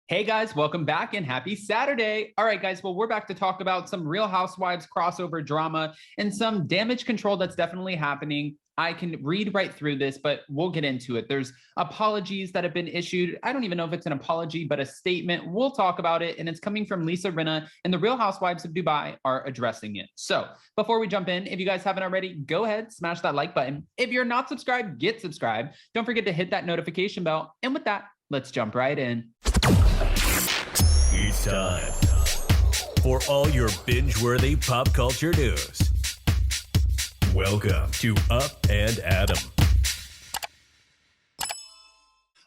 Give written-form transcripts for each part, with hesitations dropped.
Hey guys, welcome back and happy Saturday. All right, guys, well, we're back to talk about some Real Housewives crossover drama and some damage control that's definitely happening. I can read right through this, but we'll get into it. There's apologies that have been issued. I don't even know if it's an apology, but a statement. We'll talk about it, and it's coming from Rinna, and the Real Housewives of Dubai are addressing it. So before we jump in, if you guys haven't already, go ahead, smash that like button. If you're not subscribed, get subscribed. Don't forget to hit that notification bell. And with that, let's jump right in. It's time for all your binge-worthy pop culture news. Welcome to Up and Adam.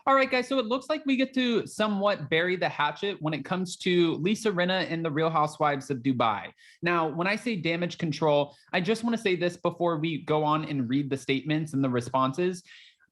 All right, guys, so it looks like we get to somewhat bury the hatchet when it comes to Rinna and the Real Housewives of Dubai. Now, when I say damage control, I just want to say this before we go on and read the statements and the responses.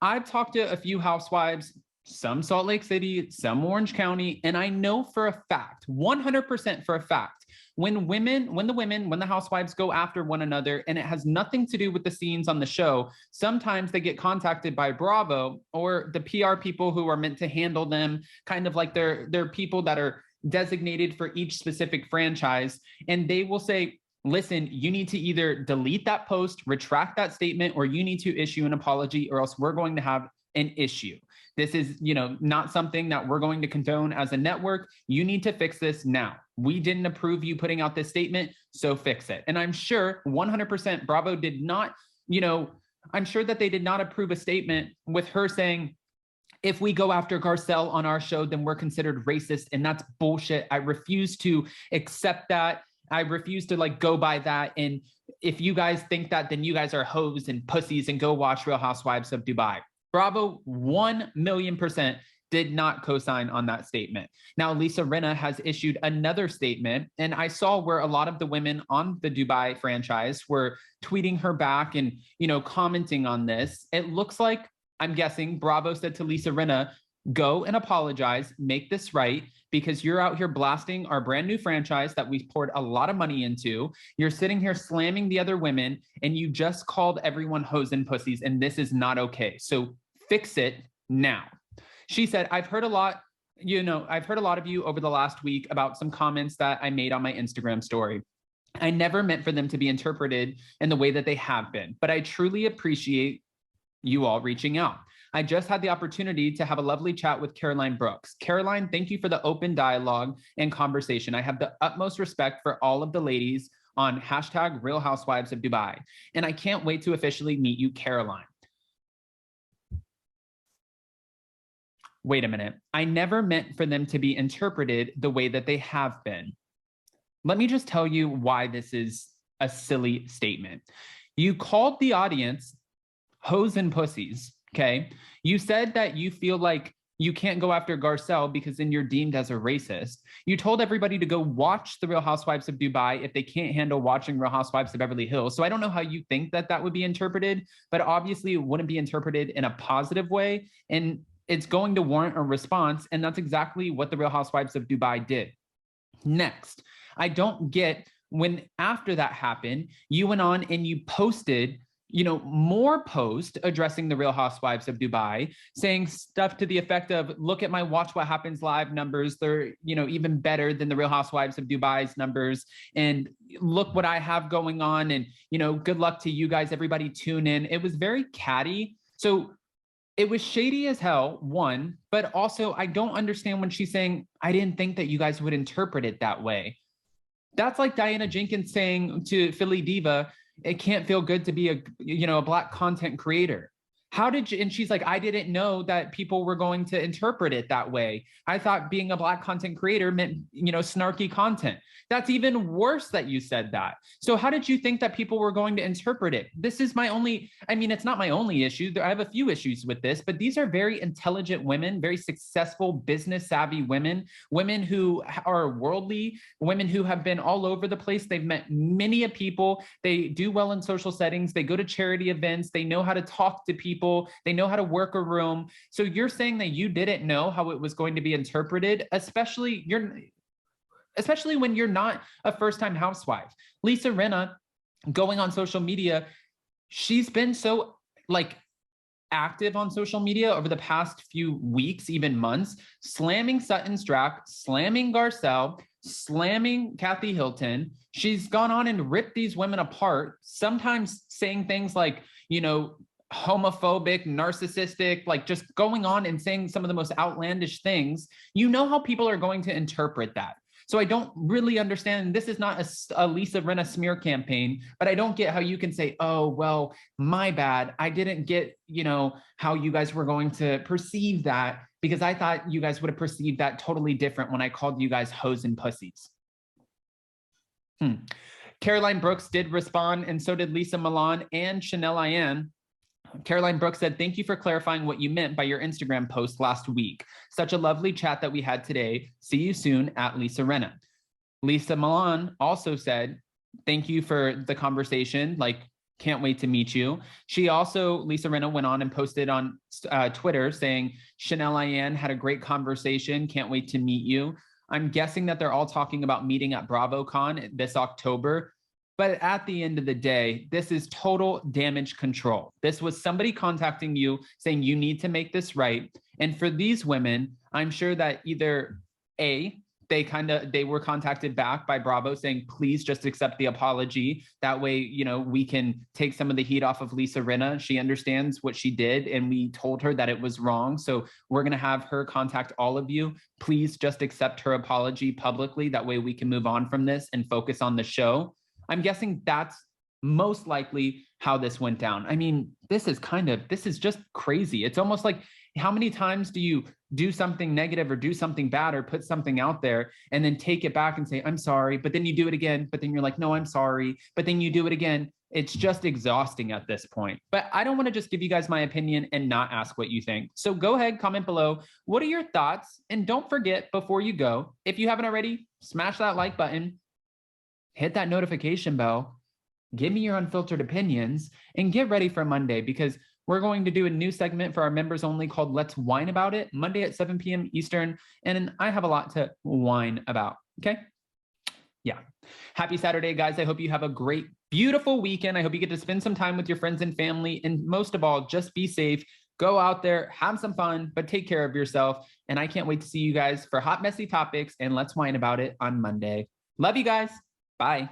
I've talked to a few housewives, some Salt Lake City, some Orange County, and I know for a fact, 100% for a fact, when the housewives go after one another, and it has nothing to do with the scenes on the show, sometimes they get contacted by Bravo or the PR people who are meant to handle them, kind of like they're people that are designated for each specific franchise, and they will say, listen, you need to either delete that post, retract that statement, or you need to issue an apology, or else we're going to have an issue. This is, not something that we're going to condone as a network. You need to fix this now. We didn't approve you putting out this statement, so fix it. And I'm sure 100% Bravo did not, I'm sure that they did not approve a statement with her saying, if we go after Garcelle on our show, then we're considered racist. And that's bullshit. I refuse to accept that. I refuse to go by that. And if you guys think that, then you guys are hoes and pussies and go watch Real Housewives of Dubai. Bravo 1,000,000% did not co-sign on that statement. Now, Rinna has issued another statement, and I saw where a lot of the women on the Dubai franchise were tweeting her back and, commenting on this. It looks like, I'm guessing, Bravo said to Rinna, go and apologize, make this right, because you're out here blasting our brand new franchise that we poured a lot of money into. You're sitting here slamming the other women, and you just called everyone hoes and pussies, and this is not okay. So fix it now. She said, I've heard a lot of you over the last week about some comments that I made on my Instagram story. I never meant for them to be interpreted in the way that they have been, but I truly appreciate you all reaching out. I just had the opportunity to have a lovely chat with Caroline Brooks. Caroline, thank you for the open dialogue and conversation. I have the utmost respect for all of the ladies on hashtag Real Housewives of Dubai, and I can't wait to officially meet you, Caroline. Wait a minute. I never meant for them to be interpreted the way that they have been. Let me just tell you why this is a silly statement. You called the audience hoes and pussies, okay? You said that you feel like you can't go after Garcelle because then you're deemed as a racist. You told everybody to go watch The Real Housewives of Dubai if they can't handle watching Real Housewives of Beverly Hills. So I don't know how you think that that would be interpreted, but obviously it wouldn't be interpreted in a positive way, and it's going to warrant a response, and that's exactly what The Real Housewives of Dubai did. Next, I don't get when after that happened, you went on and you posted more posts addressing the Real Housewives of Dubai, saying stuff to the effect of, look at my Watch What Happens Live numbers. They're, even better than the Real Housewives of Dubai's numbers. And look what I have going on. And, good luck to you guys. Everybody tune in. It was very catty. So it was shady as hell, one, but also I don't understand when she's saying, I didn't think that you guys would interpret it that way. That's like Diana Jenkins saying to Philly Diva, it can't feel good to be a Black content creator. And she's like, I didn't know that people were going to interpret it that way. I thought being a Black content creator meant, snarky content. That's even worse that you said that. So how did you think that people were going to interpret it? This is it's not my only issue. I have a few issues with this, but these are very intelligent women, very successful, business savvy women who are worldly, women who have been all over the place. They've met many people. They do well in social settings. They go to charity events. They know how to talk to people. They know how to work a room. So you're saying that you didn't know how it was going to be interpreted, especially when you're not a first-time housewife. Rinna, going on social media, she's been so active on social media over the past few weeks, even months, slamming Sutton Strack, slamming Garcelle, slamming Kathy Hilton. She's gone on and ripped these women apart, sometimes saying things like, you know, homophobic, narcissistic, like just going on and saying some of the most outlandish things. You know how people are going to interpret that. So I don't really understand. This is not a Lisa Rinna smear campaign, but I don't get how you can say, oh, well, my bad. I didn't get, you know, how you guys were going to perceive that, because I thought you guys would have perceived that totally different when I called you guys hoes and pussies. Caroline Brooks did respond, and so did Lisa Milan and Chanel Ian. Caroline Brooks said, thank you for clarifying what you meant by your Instagram post last week. Such a lovely chat that we had today. See you soon at Lisa Rinna. Lisa Milan also said, thank you for the conversation. Like, can't wait to meet you. She also, Lisa Rinna, went on and posted on Twitter saying, Chanel Ian had a great conversation. Can't wait to meet you. I'm guessing that they're all talking about meeting at BravoCon this October. But at the end of the day, this is total damage control. This was somebody contacting you saying you need to make this right. And for these women, I'm sure that either A, they were contacted back by Bravo saying, please just accept the apology. That way, you know, we can take some of the heat off of Lisa Rinna. She understands what she did, and we told her that it was wrong. So we're going to have her contact all of you. Please just accept her apology publicly. That way we can move on from this and focus on the show. I'm guessing that's most likely how this went down. I mean, this is just crazy. It's almost like, how many times do you do something negative or do something bad or put something out there and then take it back and say, I'm sorry, but then you do it again, but then you're like, no, I'm sorry, but then you do it again. It's just exhausting at this point. But I don't want to just give you guys my opinion and not ask what you think. So go ahead, comment below. What are your thoughts? And don't forget, before you go, if you haven't already, smash that like button. Hit that notification bell, give me your unfiltered opinions, and get ready for Monday, because we're going to do a new segment for our members only called Let's Whine About It, Monday at 7 p.m. Eastern. And I have a lot to whine about, okay? Yeah. Happy Saturday, guys. I hope you have a great, beautiful weekend. I hope you get to spend some time with your friends and family. And most of all, just be safe. Go out there, have some fun, but take care of yourself. And I can't wait to see you guys for Hot Messy Topics and Let's Whine About It on Monday. Love you guys. Bye.